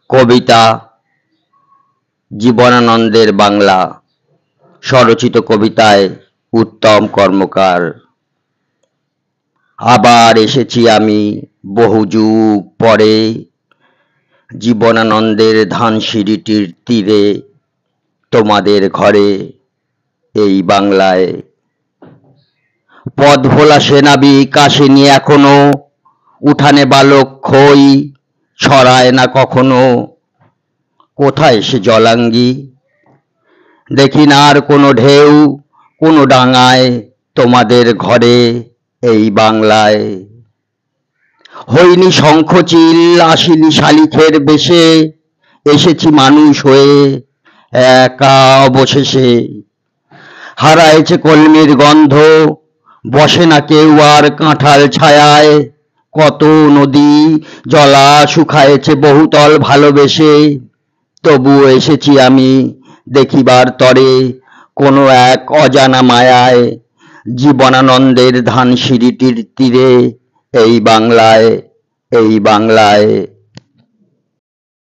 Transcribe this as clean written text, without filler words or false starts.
কবিতা জীবনানন্দের বাংলা স্বরচিত কবিতায় উত্তম কর্মকার। আবার এসেছি আমি বহু যুগ পরে, জীবনানন্দের ধানসিঁড়িটির তীরে, তোমাদের ঘরে এই বাংলায়। পথভোলা সেনাবিক আসেনি এখনো, উঠানে বালক খই ছড়ায় না কখনো। কোথায় সে জলাঙ্গি? দেখি না আর কোনো ঢেউ, কোনো ডাঙায় তোমাদের ঘরে এই বাংলায়। হইনি শঙ্খচিল, আসিনি শালিখের বেশে, এসেছি মানুষ হয়ে একা অবশেষে। হারায়েছে কলমির গন্ধ, বসে না কেউ আর কাঁঠাল ছায়ায়। কত নদী জলা শুকায়েছে বহুতল ভালোবেসে, তবুও এসেছি আমি দেখিবার তরে কোনো এক অজানা মায়ায়। জীবনানন্দের ধানসিঁড়িটির তীরে এই বাংলায়, এই বাংলায়।